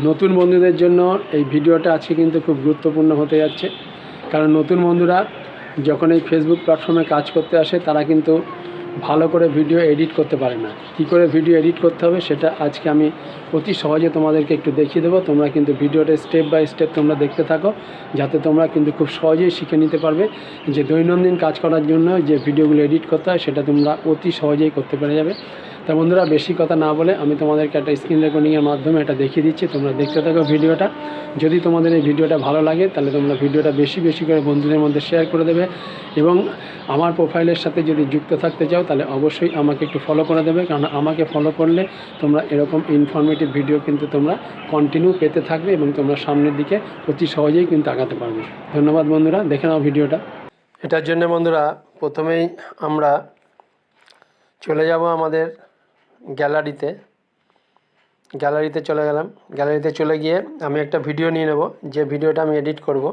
নতুন বন্ধুদের জন্য এই ভিডিওটা আজকে কিন্তু খুব গুরুত্বপূর্ণ হতে যাচ্ছে। কারণ নতুন বন্ধুরা যখন এই ফেসবুক প্ল্যাটফর্মে কাজ করতে আসে তারা কিন্তু ভালো করে ভিডিও এডিট করতে পারে না। কী করে ভিডিও এডিট করতে হবে সেটা আজকে আমি অতি সহজে তোমাদেরকে একটু দেখিয়ে দেবো। তোমরা কিন্তু ভিডিওটা স্টেপ বাই স্টেপ তোমরা দেখতে থাকো, যাতে তোমরা কিন্তু খুব সহজেই শিখে নিতে পারবে যে দৈনন্দিন কাজ করার জন্য যে ভিডিওগুলো এডিট করতে হয় সেটা তোমরা অতি সহজেই করতে পেরে যাবে। তা বন্ধুরা, বেশি কথা না বলে আমি তোমাদেরকে একটা স্ক্রিন রেকর্ডিংয়ের মাধ্যমে এটা দেখিয়ে দিচ্ছি। তোমরা দেখতে থাকো ভিডিওটা। যদি তোমাদের এই ভিডিওটা ভালো লাগে তাহলে তোমরা ভিডিওটা বেশি বেশি করে বন্ধুদের মধ্যে শেয়ার করে দেবে, এবং আমার প্রোফাইলের সাথে যদি যুক্ত থাকতে চাও তাহলে অবশ্যই আমাকে একটু ফলো করে দেবে। কারণ আমাকে ফলো করলে তোমরা এরকম ইনফরমেটিভ ভিডিও কিন্তু তোমরা কন্টিনিউ পেতে থাকবে এবং তোমরা সামনের দিকে অতি সহজেই কিন্তু আগাতে পারবে। ধন্যবাদ বন্ধুরা, দেখে নাও ভিডিওটা। এটার জন্য বন্ধুরা প্রথমেই আমরা চলে যাব আমাদের গ্যালারিতে চলে গেলাম। গ্যালারিতে চলে গিয়ে আমি একটা ভিডিও নিয়ে নেব, যে ভিডিওটা আমি এডিট করব।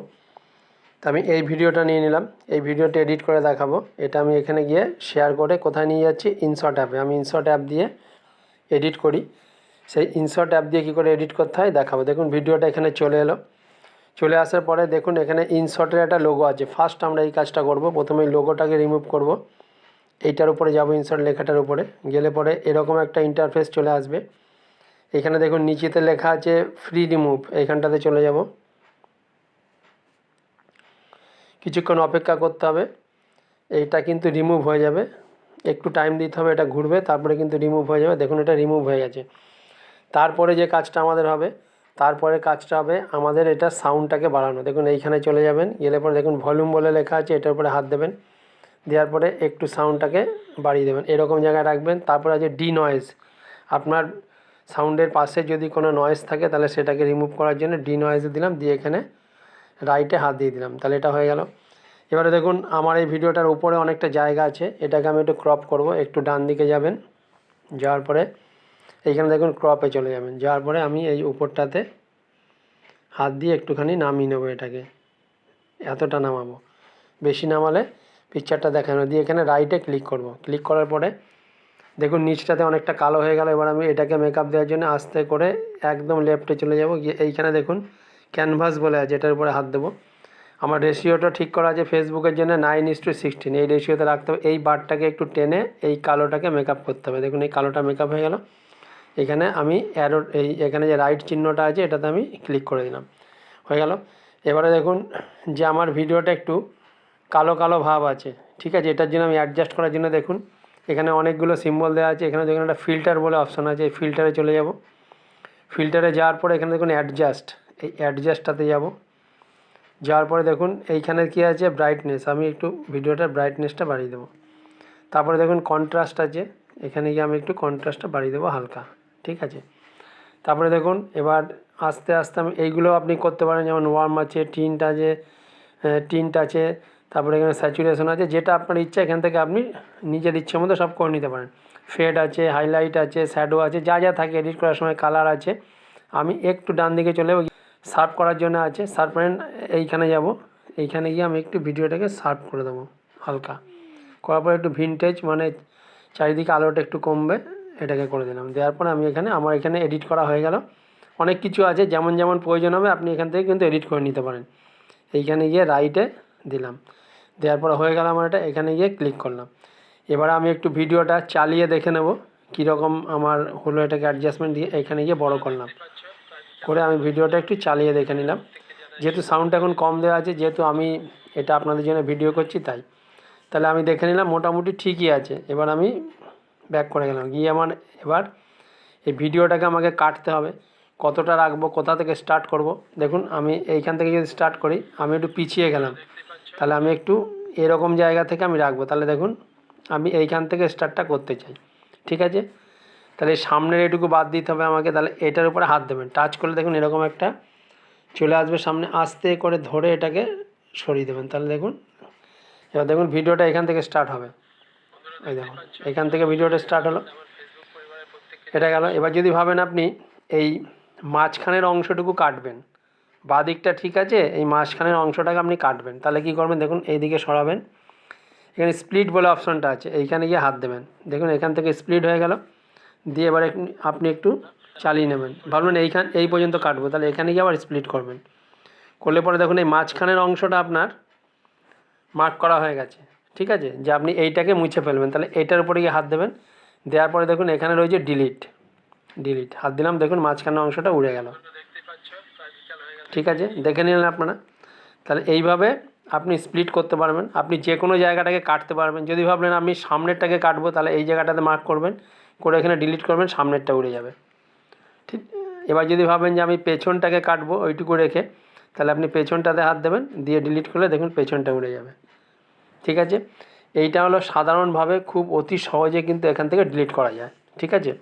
তা আমি এই ভিডিওটা নিয়ে নিলাম, এই ভিডিওটা এডিট করে দেখাবো। এটা আমি এখানে গিয়ে শেয়ার করে কোথায় নিয়ে যাচ্ছি, ইনশট অ্যাপে। আমি ইনশট অ্যাপ দিয়ে এডিট করি। সেই ইনশট অ্যাপ দিয়ে কী করে এডিট করতে হয় দেখাবো। দেখুন ভিডিওটা এখানে চলে এলো। চলে আসার পরে দেখুন এখানে ইনশটের একটা লোগো আছে। ফার্স্ট আমরা এই কাজটা করব, প্রথমে এই লোগোটাকে রিমুভ করব। এইটার উপরে যাব, ইনশট লেখাটার উপরে গেলে পরে এরকম একটা ইন্টারফেস চলে আসবে। এখানে দেখুন নিচেতে লেখা আছে ফ্রি রিমুভ, এইখানটাতে চলে যাব। কিছুক্ষণ অপেক্ষা করতে হবে, এইটা কিন্তু রিমুভ হয়ে যাবে। একটু টাইম দিতে হবে, এটা ঘুরবে, তারপরে কিন্তু রিমুভ হয়ে যাবে। দেখুন এটা রিমুভ হয়ে গেছে। তারপরে যে কাজটা আমাদের হবে, আমাদের এটা সাউন্ডটাকে বাড়ানো। দেখুন এইখানে চলে যাবেন, গেলে পরে দেখুন ভলিউম বলে লেখা আছে, এটার উপরে হাত দেবেন। দেওয়ার পরে একটু সাউন্ডটাকে বাড়িয়ে দেবেন, এরকম জায়গায় রাখবেন। তারপরে আছে ডি নয়েজ। আপনার সাউন্ডের পাশে যদি কোনো নয়েজ থাকে তাহলে সেটাকে রিমুভ করার জন্য ডি নয়েজে দিলাম, দিয়ে এখানে রাইটে হাত দিয়ে দিলাম, তাহলে এটা হয়ে গেল। এবারে দেখুন আমার এই ভিডিওটার উপরে অনেকটা জায়গা আছে, এটাকে আমি একটু ক্রপ করব। একটু ডান দিকে যাবেন, যাওয়ার পরে এইখানে দেখুন ক্রপে চলে যাবেন। যাওয়ার পরে আমি এই উপরটাতে হাত দিয়ে একটুখানি নামিয়ে নেবো, এটাকে এতটা নামাবো, বেশি নামালে পিকচারটা দেখানো। দিয়ে এখানে রাইটে ক্লিক করব। ক্লিক করার পরে দেখুন নিচটাতে অনেকটা কালো হয়ে গেল। এবার আমি এটাকে মেকআপ দেওয়ার জন্য আস্তে করে একদম লেফটে চলে যাব, গিয়ে এইখানে দেখুন ক্যানভাস বলে আছে, এটার উপরে হাত দেবো। আমার রেশিওটা ঠিক করা আছে ফেসবুকের জন্য 9:16, এই রেশিওতে রাখতে হবে। এই বারটাকে একটু টেনে এই কালোটাকে মেকআপ করতে হবে। দেখুন এই কালোটা মেকআপ হয়ে গেল। এখানে আমি এখানে যে রাইট চিহ্নটা আছে এটাতে আমি ক্লিক করে দিলাম, হয়ে গেল। এবারে দেখুন যে আমার ভিডিওটা একটু কালো কালো ভাব আছে, ঠিক আছে। এটার জন্য আমি অ্যাডজাস্ট করার জন্য দেখুন এখানে অনেকগুলো সিম্বল দেওয়া আছে। এখানে দেখুন একটা ফিল্টার বলে অপশান আছে, এই ফিল্টারে চলে যাব। ফিল্টারে যাওয়ার পরে এখানে দেখুন অ্যাডজাস্ট, এই অ্যাডজাস্টটাতে যাব। যাওয়ার পরে দেখুন এইখানে কী আছে ব্রাইটনেস, আমি একটু ভিডিওটার ব্রাইটনেসটা বাড়িয়ে দেবো। তারপরে দেখুন কন্ট্রাস্ট আছে, এখানে গিয়ে আমি একটু কন্ট্রাস্টটা বাড়িয়ে দেবো হালকা, ঠিক আছে। তারপরে দেখুন এবার আস্তে আস্তে আমি এইগুলো আপনি করতে পারেন, যেমন ওয়ার্ম আছে, টিন্ট আছে, তারপরে এখানে স্যাচুরেশন আছে। যেটা আপনার ইচ্ছা এখান থেকে আপনি নিজের ইচ্ছে মতো সব করে নিতে পারেন। ফেড আছে, হাইলাইট আছে, শ্যাডো আছে, যা যা থাকে এডিট করার সময়, কালার আছে। আমি একটু ডান দিকে চলে যাবো, শার্প করার জন্য আছে শার্পেন, এইখানে যাব। এইখানে গিয়ে আমি একটু ভিডিওটাকে শার্প করে দেবো হালকা। করার পরে একটু ভিনটেজ, মানে চারিদিকে আলোটা একটু কমবে, এটাকে করে দিলাম। দেওয়ার পরে আমি আমার এখানে এডিট করা হয়ে গেল। অনেক কিছু আছে, যেমন যেমন প্রয়োজন হবে আপনি এখান থেকে কিন্তু এডিট করে নিতে পারেন। এইখানে গিয়ে রাইটে দিলাম, দেওয়ার পরে হয়ে গেল আমার এটা। এখানে গিয়ে ক্লিক করলাম। এবারে আমি একটু ভিডিওটা চালিয়ে দেখে নেব কীরকম আমার হলো। এটাকে অ্যাডজাস্টমেন্ট দিয়ে এখানে গিয়ে বড় করলাম, করে আমি ভিডিওটা একটু চালিয়ে দেখে নিলাম। যেহেতু সাউন্ডটা এখন কম দেওয়া আছে, যেহেতু আমি এটা আপনাদের জন্য ভিডিও করছি তাহলে আমি দেখে নিলাম মোটামুটি ঠিকই আছে। এবার আমি ব্যাক করে গেলাম, গিয়ে এবার এই ভিডিওটাকে আমাকে কাটতে হবে। কতটা রাখবো, কোথা থেকে স্টার্ট করব। দেখুন আমি এইখান থেকে যদি স্টার্ট করি, আমি একটু পিছিয়ে গেলাম, তাহলে আমি একটু এরকম জায়গা থেকে আমি রাখবো। তাহলে দেখুন আমি এইখান থেকে স্টার্টটা করতে চাই, ঠিক আছে। তাহলে সামনের এটুকু বাদ দিতে হবে আমাকে। তাহলে এটার উপরে হাত দেবেন, টাচ করলে দেখুন এরকম একটা চলে আসবে সামনে, আস্তে করে ধরে এটাকে সরিয়ে দেবেন। তাহলে দেখুন এবার দেখুন ভিডিওটা এখান থেকে স্টার্ট হবে। এই দেখুন এখান থেকে ভিডিওটা স্টার্ট হলো, এটা গেল। এবার যদি ভাবেন আপনি এই মাঝখানের অংশটুকু কাটবেন, বাঁ দিকটা ঠিক আছে, এই মাঝখানের অংশটাকে আপনি কাটবেন, তাহলে কি করবেন দেখুন এইদিকে সরাবেন। এখানে স্প্লিট বলে অপশানটা আছে, এইখানে গিয়ে হাত দেবেন। দেখুন এখান থেকে স্প্লিট হয়ে গেল। দিয়ে এবারে আপনি একটু চালিয়ে নেবেন। ভাবলেন এই পর্যন্ত কাটবো, তাহলে এখানে গিয়ে আবার স্প্লিট করবেন। করলে পরে দেখুন এই মাঝখানের অংশটা আপনার মার্ক করা হয়ে গেছে। ঠিক আছে, যে আপনি এইটাকে মুছে ফেলবেন, তাহলে এইটার উপরে গিয়ে হাত দেবেন। দেওয়ার পরে দেখুন এখানে রয়েছে ডিলিট, হাত দিলাম, দেখুন মাঝখানের অংশটা উড়ে গেল। ঠিক আছে, দেখে নিলেন আপনারা। তাহলে এইভাবে আপনি স্প্লিট করতে পারবেন, আপনি যে কোনো জায়গাটাকে কাটতে পারবেন। যদি ভাবলেন আপনি সামনেরটাকে কাটবো, তাহলে এই জায়গাটাতে মার্ক করবেন, করে এখানে ডিলিট করবেন, সামনেরটা উড়ে যাবে। ঠিক, এবার যদি ভাবেন যে আমি পেছনটাকে কাটবো ওইটুকু রেখে, তাহলে আপনি পেছনটাতে হাত দেবেন, দিয়ে ডিলিট করলে দেখুন পেছনটা উড়ে যাবে। ঠিক আছে, এইটা হলো সাধারণভাবে খুব অতি সহজে কিন্তু এখান থেকে ডিলিট করা যায়। ঠিক আছে,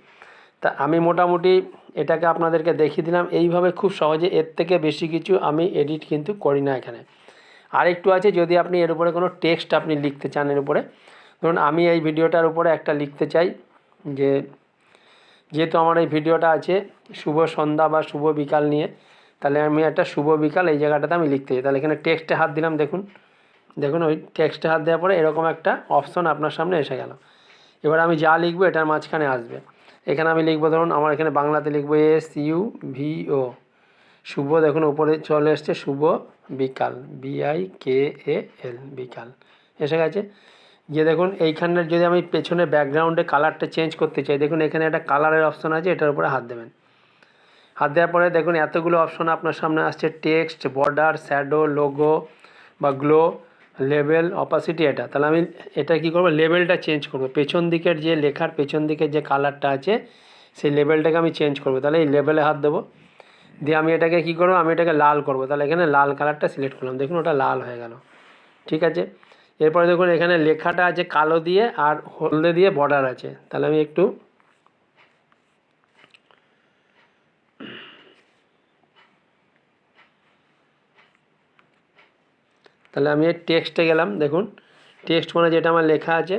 তা আমি মোটামুটি এটাকে আপনাদেরকে দেখিয়ে দিলাম এইভাবে খুব সহজে। এর থেকে বেশি কিছু আমি এডিট কিন্তু করি না এখানে। আরেকটু আছে, যদি আপনি এর উপরে কোনো টেক্সট আপনি লিখতে চান, এর উপরে ধরুন আমি এই ভিডিওটার উপরে একটা লিখতে চাই, যে যেহেতু আমার এই ভিডিওটা আছে শুভ সন্ধ্যা বা শুভ বিকাল নিয়ে, তাহলে আমি একটা শুভ বিকাল এই জায়গাটাতে আমি লিখতে চাই। তাহলে এখানে টেক্সটে হাত দিলাম, দেখুন ওই টেক্সটে হাত দেওয়ার পরে এরকম একটা অপশন আপনার সামনে এসে গেল। এবার আমি যা লিখবো এটার মাঝখানে আসবে। এখানে আমি লিখবো, ধরুন আমার এখানে বাংলাতে লিখবো SUVO, শুভ, দেখুন উপরে চলে এসছে শুভ বিকাল, BIKAL, বিকাল এসে গেছে। গিয়ে দেখুন এইখানের যদি আমি পেছনে ব্যাকগ্রাউন্ডে কালারটা চেঞ্জ করতে চাই, দেখুন এখানে একটা কালারের অপশন আছে, এটার উপরে হাত দেবেন। হাত দেওয়ার পরে দেখুন এতগুলো অপশন আপনার সামনে আসছে, টেক্সট, বর্ডার, শ্যাডো, লোগো বা গ্লো, লেবেল, অপাসিটি। এটা তাহলে আমি এটা কী করবো, লেবেলটা চেঞ্জ করবো। পেছন দিকের যে লেখার পেছন দিকের যে কালারটা আছে সেই লেবেলটাকে আমি চেঞ্জ করবো। তাহলে এই লেবেলে হাত দেবো, দিয়ে আমি এটাকে কী করবো, আমি এটাকে লাল করবো। তাহলে এখানে লাল কালারটা সিলেক্ট করলাম, দেখুন ওটা লাল হয়ে গেল। ঠিক আছে, এরপরে দেখুন এখানে লেখাটা আছে কালো দিয়ে আর হলদে দিয়ে বর্ডার আছে। তাহলে আমি একটু এই টেক্সটে গেলাম, দেখুন টেক্সট মানে যেটা আমার লেখা আছে,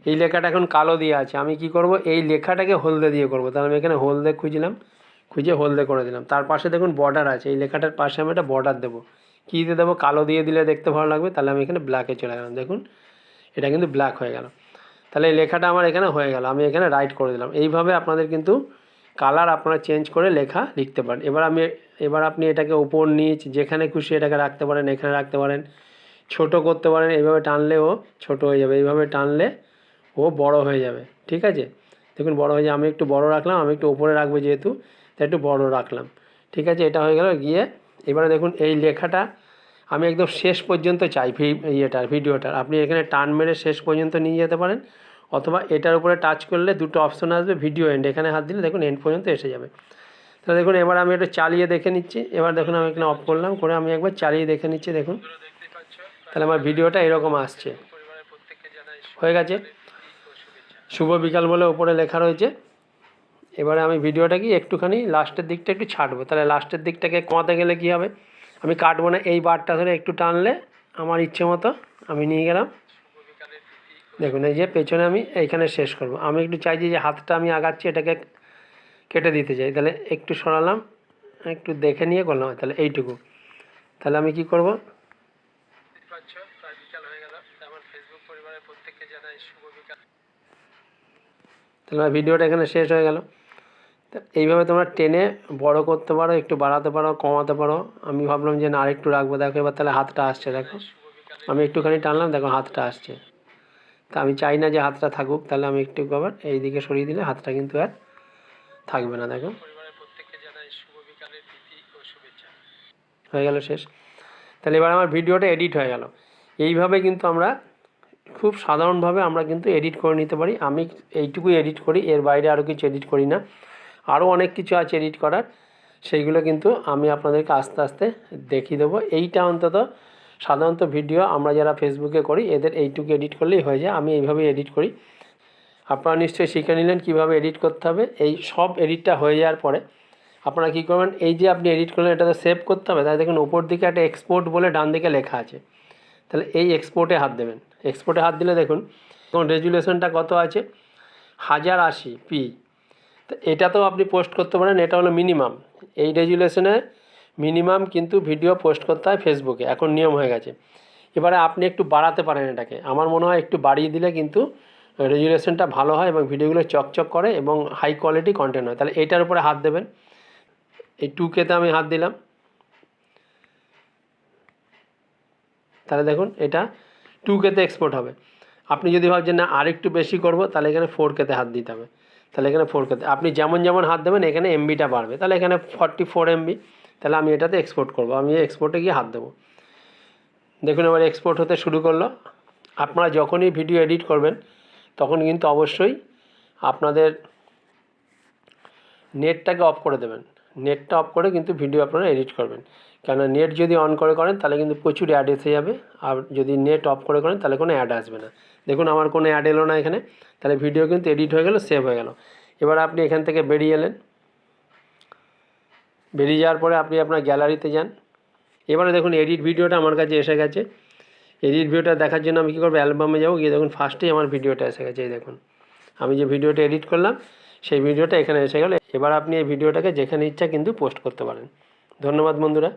এই লেখাটা এখন কালো দিয়ে আছে। আমি কি করব, এই লেখাটাকে হলদে দিয়ে করব। তাহলে আমি এখানে হলদে খুঁজলাম, খুঁজে হলদে করে দিলাম। তার পাশে দেখুন বর্ডার আছে, এই লেখাটার পাশে আমি একটা বর্ডার দেবো। কী দিয়ে দেবো, কালো দিয়ে দিলে দেখতে ভালো লাগবে। তাহলে আমি এখানে ব্ল্যাকে চলে গেলাম, দেখুন এটা কিন্তু ব্ল্যাক হয়ে গেল। তাহলে এই লেখাটা আমার এখানে হয়ে গেল, আমি এখানে রাইট করে দিলাম। এইভাবে আপনাদের কিন্তু কালার আপনারা চেঞ্জ করে লেখা লিখতে পারেন। এবার আপনি এটাকে উপর নিচ যেখানে খুশি এটাকে রাখতে পারেন, এখানে রাখতে পারেন, ছোট করতে পারেন। এইভাবে টানলে ও ছোট হয়ে যাবে, এইভাবে টানলে ও বড় হয়ে যাবে। ঠিক আছে, দেখুন বড় হয়ে যায়। আমি একটু বড় রাখলাম, আমি একটু উপরে রাখবো যেহেতু, তাই একটু বড় রাখলাম। ঠিক আছে, এটা হয়ে গেল। গিয়ে এবারে দেখুন এই লেখাটা আমি একদম শেষ পর্যন্ত চাই, ভিডিওটার আপনি এখানে টান মেরে শেষ পর্যন্ত নিয়ে যেতে পারেন, অথবা এটার উপরে টাচ করলে দুটো অপশন আসবে, ভিডিও এন্ড, এখানে হাত দিলে দেখুন এন্ড পর্যন্ত এসে যাবে। তাহলে দেখুন এবার আমি এটা চালিয়ে দেখে নিচ্ছি। এবার দেখুন আমি এখানে অফ করলাম, করে আমি একবার চালিয়ে দেখে নিচ্ছি। দেখুন তাহলে আমার ভিডিওটা এরকম আসছে, হয়ে গেছে। শুভ বিকাল বলে উপরে লেখা রয়েছে। এবারে আমি ভিডিওটা কি একটুখানি লাস্টের দিকটা একটু ছাড়বো। তাহলে লাস্টের দিকটাকে কমাতে গেলে কী হবে, আমি কাটবো না, এই বারটা ধরে একটু টানলে আমার ইচ্ছে মতো আমি নিয়ে গেলাম। দেখুন এই যে পেছনে আমি এইখানে শেষ করব। আমি একটু চাইছি যে হাতটা আমি আগাচ্ছি, এটাকে কেটে দিতে চাই, তাহলে একটু সরালাম, একটু দেখে নিয়ে করলাম, তাহলে এইটুকু। তাহলে আমি কি করব, তাহলে আমার ভিডিওটা এখানে শেষ হয়ে গেল। এইভাবে তোমরা টেনে বড় করতে পারো, একটু বাড়াতে পারো, কমাতে পারো। আমি ভাবলাম যে না আরেকটু রাখবো। দেখো এবার তাহলে হাতটা আসছে, দেখো আমি একটুখানি টানলাম, দেখো হাতটা আসছে। তা আমি চাই না যে হাতটা থাকুক, তাহলে আমি একটু আবার এই দিকে সরিয়ে দিলে হাতটা কিন্তু আর থাকবে না। দেখো হয়ে গেল শেষ। তাহলে এবার আমার ভিডিওটা এডিট হয়ে গেল। এইভাবে কিন্তু আমরা খুব সাধারণভাবে আমরা কিন্তু এডিট করে নিতে পারি। আমি এইটুকুই এডিট করি, এর বাইরে আরও কিছু এডিট করি না। আরও অনেক কিছু আছে এডিট করার, সেইগুলো কিন্তু আমি আপনাদেরকে আস্তে আস্তে দেখিয়ে দেবো। এইটা অন্তত সাধারণত ভিডিও আমরা যারা ফেসবুকে করি এদের এইটুকু এডিট করলেই হয়ে যায়। আমি এইভাবেই এডিট করি। আপনারা নিশ্চয়ই শিখে নিলেন কীভাবে এডিট করতে হবে। এই সব এডিটটা হয়ে যাওয়ার পরে আপনারা কী করবেন, এই যে আপনি এডিট করলেন এটাতে সেভ করতে হবে। তাই দেখুন উপর দিকে একটা এক্সপোর্ট বলে ডান দিকে লেখা আছে, তাহলে এই এক্সপোর্টে হাত দেবেন। এক্সপোর্টে হাত দিলে দেখুন এখন রেজুলেশনটা কত আছে, 1080p। তো এটাতেও আপনি পোস্ট করতে পারেন, এটা হলো মিনিমাম। এই রেজুলেশনে মিনিমাম কিন্তু ভিডিও পোস্ট করতে হয় ফেসবুকে, এখন নিয়ম হয়ে গেছে। এবারে আপনি একটু বাড়াতে পারেন এটাকে, আমার মনে হয় একটু বাড়িয়ে দিলে কিন্তু রেজুলেশনটা ভালো হয় এবং ভিডিওগুলো চকচক করে এবং হাই কোয়ালিটি কন্টেন্ট হয়। তাহলে এইটার উপরে হাত দেবেন, এই 2Kতে আমি হাত দিলাম, তাহলে দেখুন এটা 2Kতে এক্সপোর্ট হবে। আপনি যদি ভাবছেন না আরেকটু বেশি করব, তাহলে এখানে 4Kতে হাত দিতে হবে। তাহলে এখানে 4Kতে আপনি যেমন যেমন হাত দেবেন এখানে এমবিটা বাড়বে। তাহলে এখানে 44 MB, তাহলে আমি এটাতে এক্সপোর্ট করব, আমি এক্সপোর্টে গিয়ে হাত দেবো। দেখুন এবার এক্সপোর্ট হতে শুরু করলো। আপনারা যখনই ভিডিও এডিট করবেন তখন কিন্তু অবশ্যই আপনাদের নেটটাকে অফ করে দেবেন। নেটটা অফ করে কিন্তু ভিডিও আপনারা এডিট করবেন, কেননা নেট যদি অন করে করেন তাহলে কিন্তু প্রচুর অ্যাড এসে যাবে, আর যদি নেট অফ করে করেন তাহলে কোনো অ্যাড আসবে না। দেখুন আমার কোনো অ্যাড এলো না এখানে, তাহলে ভিডিও কিন্তু এডিট হয়ে গেল, সেভ হয়ে গেল। এবার আপনি এখান থেকে বেরিয়ে এলেন, বেরিয়ে যাওয়ার পরে আপনি আপনার গ্যালারিতে যান। এবারে দেখুন এডিট ভিডিওটা আমার কাছে এসে গেছে। এডিট ভিডিওটা দেখার জন্য আমি কী করবো, অ্যালবামে যাবো, গিয়ে দেখুন ফার্স্টেই আমার ভিডিওটা এসে গেছে। এই দেখুন আমি যে ভিডিওটা এডিট করলাম সেই ভিডিওটা এখানে এসে গেল। এবার আপনি এই ভিডিওটাকে যেখানে ইচ্ছা কিন্তু পোস্ট করতে পারেন। ধন্যবাদ বন্ধুরা।